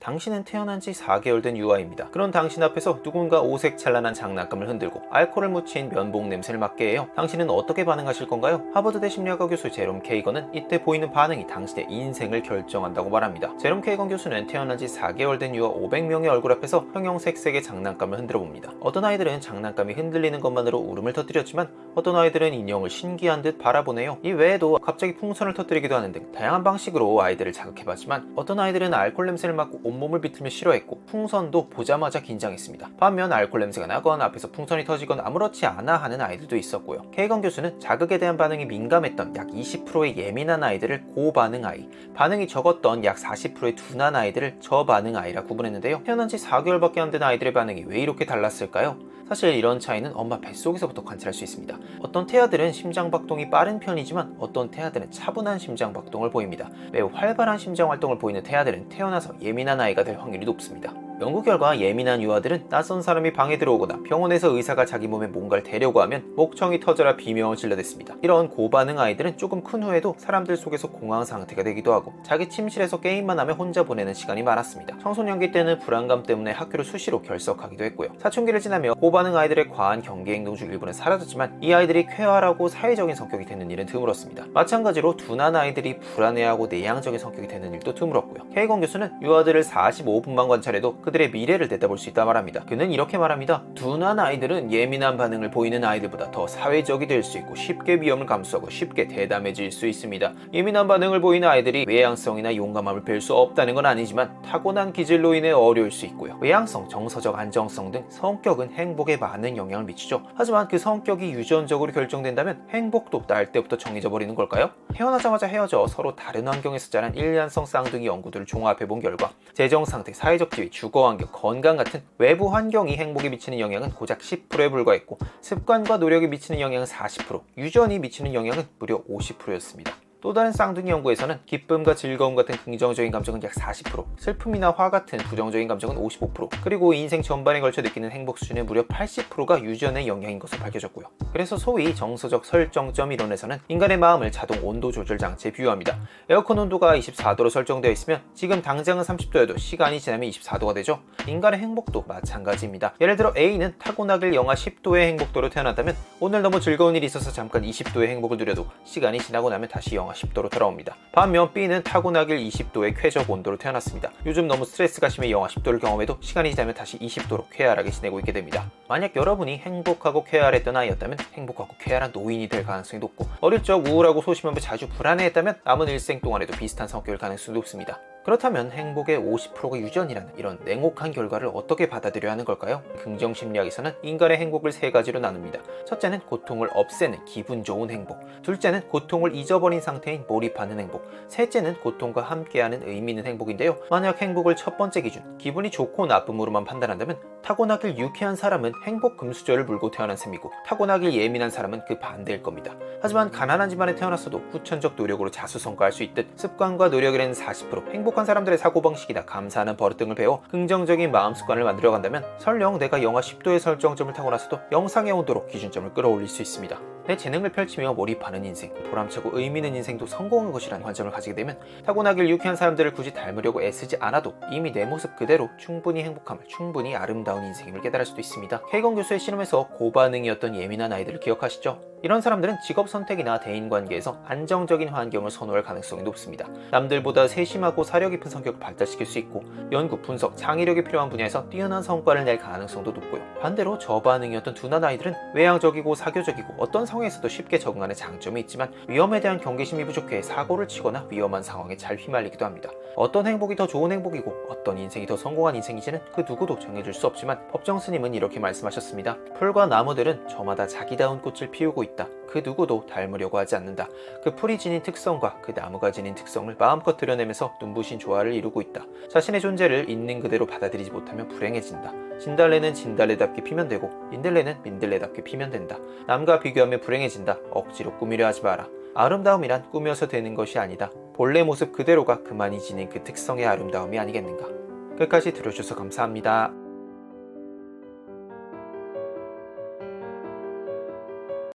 당신은 태어난 지 4개월 된 유아입니다. 그런 당신 앞에서 누군가 오색 찬란한 장난감을 흔들고 알코올을 묻힌 면봉 냄새를 맡게 해요. 당신은 어떻게 반응하실 건가요? 하버드대 심리학과 교수 제롬 케이건은 이때 보이는 반응이 당신의 인생을 결정한다고 말합니다. 제롬 케이건 교수는 태어난 지 4개월 된 유아 500명의 얼굴 앞에서 형형색색의 장난감을 흔들어 봅니다. 어떤 아이들은 장난감이 흔들리는 것만으로 울음을 터뜨렸지만 어떤 아이들은 인형을 신기한 듯 바라보네요. 이 외에도 갑자기 풍선을 터뜨리기도 하는 등 다양한 방식으로 아이들을 자극해봤지만 어떤 아이들은 알코올 냄새를 맡고 온몸을 비틀며 싫어했고 풍선도 보자마자 긴장했습니다. 반면 알코올 냄새가 나건 앞에서 풍선이 터지건 아무렇지 않아 하는 아이들도 있었고요. 케이건 교수는 자극에 대한 반응이 민감했던 약 20%의 예민한 아이들을 고반응 아이, 반응이 적었던 약 40%의 둔한 아이들을 저반응 아이라 구분했는데요. 태어난 지 4개월밖에 안 된 아이들의 반응이 왜 이렇게 달랐을까요? 사실 이런 차이는 엄마 뱃속에서부터 관찰할 수 있습니다. 어떤 태아들은 심장박동이 빠른 편이지만 어떤 태아들은 차분한 심장박동을 보입니다. 매우 활발한 심장활동을 보이는 태아들은 태어나서 예민한 아이가 될 확률이 높습니다. 연구 결과 예민한 유아들은 낯선 사람이 방에 들어오거나 병원에서 의사가 자기 몸에 뭔가를 대려고 하면 목청이 터져라 비명을 질러댔습니다. 이런 고반응 아이들은 조금 큰 후에도 사람들 속에서 공황 상태가 되기도 하고 자기 침실에서 게임만 하며 혼자 보내는 시간이 많았습니다. 청소년기 때는 불안감 때문에 학교를 수시로 결석하기도 했고요. 사춘기를 지나며 고반응 아이들의 과한 경계 행동 중 일부는 사라졌지만 이 아이들이 쾌활하고 사회적인 성격이 되는 일은 드물었습니다. 마찬가지로 둔한 아이들이 불안해하고 내향적인 성격이 되는 일도 드물었고요. 케이건 교수는 유아들을 45분만 관찰해도 그들의 미래를 내다볼 수 있다 말합니다. 그는 이렇게 말합니다. 둔한 아이들은 예민한 반응을 보이는 아이들보다 더 사회적이 될 수 있고 쉽게 위험을 감수하고 쉽게 대담해질 수 있습니다. 예민한 반응을 보이는 아이들이 외향성이나 용감함을 뵐 수 없다는 건 아니지만 타고난 기질로 인해 어려울 수 있고요. 외향성, 정서적 안정성 등 성격은 행복에 많은 영향을 미치죠. 하지만 그 성격이 유전적으로 결정된다면 행복도 날 때부터 정해져 버리는 걸까요? 태어나자마자 헤어져 서로 다른 환경에서 자란 일란성 쌍둥이 연구들을 종합해본 결과 재정상태, 사회적 지위, 주거 환경, 건강 같은 외부 환경이 행복에 미치는 영향은 고작 10%에 불과했고 습관과 노력이 미치는 영향은 40%, 유전이 미치는 영향은 무려 50%였습니다. 또 다른 쌍둥이 연구에서는 기쁨과 즐거움 같은 긍정적인 감정은 약 40%, 슬픔이나 화 같은 부정적인 감정은 55%, 그리고 인생 전반에 걸쳐 느끼는 행복 수준의 무려 80%가 유전의 영향인 것으로 밝혀졌고요. 그래서 소위 정서적 설정점 이론에서는 인간의 마음을 자동 온도 조절 장치에 비유합니다. 에어컨 온도가 24도로 설정되어 있으면 지금 당장은 30도여도 시간이 지나면 24도가 되죠. 인간의 행복도 마찬가지입니다. 예를 들어 A는 타고나길 영하 10도의 행복도로 태어났다면 오늘 너무 즐거운 일이 있어서 잠깐 20도의 행복을 누려도 시간이 지나고 나면 다시 영하 10도로 돌아옵니다. 반면 B는 타고나길 20도의 쾌적 온도로 태어났습니다. 요즘 너무 스트레스가 심해 영하 10도를 경험해도 시간이 지나면 다시 20도로 쾌활하게 지내고 있게 됩니다. 만약 여러분이 행복하고 쾌활했던 아이였다면 행복하고 쾌활한 노인이 될 가능성이 높고 어릴 적 우울하고 소심하며 자주 불안해했다면 남은 일생 동안에도 비슷한 성격을 가능성이 높습니다. 그렇다면 행복의 50%가 유전이라는 이런 냉혹한 결과를 어떻게 받아들여야 하는 걸까요? 긍정심리학에서는 인간의 행복을 세 가지로 나눕니다. 첫째는 고통을 없애는 기분 좋은 행복, 둘째는 고통을 잊어버린 상태인 몰입하는 행복, 셋째는 고통과 함께하는 의미 있는 행복인데요. 만약 행복을 첫 번째 기준, 기분이 좋고 나쁨으로만 판단한다면 타고나길 유쾌한 사람은 행복 금수저를 물고 태어난 셈이고 타고나길 예민한 사람은 그 반대일 겁니다. 하지만 가난한 집안에 태어났어도 후천적 노력으로 자수성가할 수 있듯 습관과 노력이라는 40%, 행복한 사람들의 사고방식이나 감사하는 버릇 등을 배워 긍정적인 마음 습관을 만들어간다면 설령 내가 영하 10도의 설정점을 타고나서도 영상의 온도로 기준점을 끌어올릴 수 있습니다. 내 재능을 펼치며 몰입하는 인생, 보람차고 의미 있는 인생도 성공한 것이라는 관점을 가지게 되면 타고나길 유쾌한 사람들을 굳이 닮으려고 애쓰지 않아도 이미 내 모습 그대로 충분히 행복함을, 충분히 아름다운 인생임을 깨달을 수도 있습니다. 케이건 교수의 실험에서 고반응이었던 예민한 아이들을 기억하시죠? 이런 사람들은 직업 선택이나 대인관계에서 안정적인 환경을 선호할 가능성이 높습니다. 남들보다 세심하고 사려 깊은 성격을 발달시킬 수 있고 연구, 분석, 창의력이 필요한 분야에서 뛰어난 성과를 낼 가능성도 높고요. 반대로 저반응이었던 둔한 아이들은 외향적이고 사교적이고 어떤 상황에서도 쉽게 적응하는 장점이 있지만 위험에 대한 경계심이 부족해 사고를 치거나 위험한 상황에 잘 휘말리기도 합니다. 어떤 행복이 더 좋은 행복이고 어떤 인생이 더 성공한 인생인지는 그 누구도 정해줄 수 없지만 법정 스님은 이렇게 말씀하셨습니다. 풀과 나무들은 저마다 자기다운 꽃을 피우고 있다. 그 누구도 닮으려고 하지 않는다. 그 풀이 지닌 특성과 그 나무가 지닌 특성을 마음껏 드러내면서 눈부신 조화를 이루고 있다. 자신의 존재를 있는 그대로 받아들이지 못하면 불행해진다. 진달래는 진달래답게 피면 되고 민들레는 민들레답게 피면 된다. 남과 비교하면 불행해진다. 억지로 꾸미려 하지 마라. 아름다움이란 꾸며서 되는 것이 아니다. 본래 모습 그대로가 그만이 지닌 그 특성의 아름다움이 아니겠는가. 끝까지 들어주셔서 감사합니다.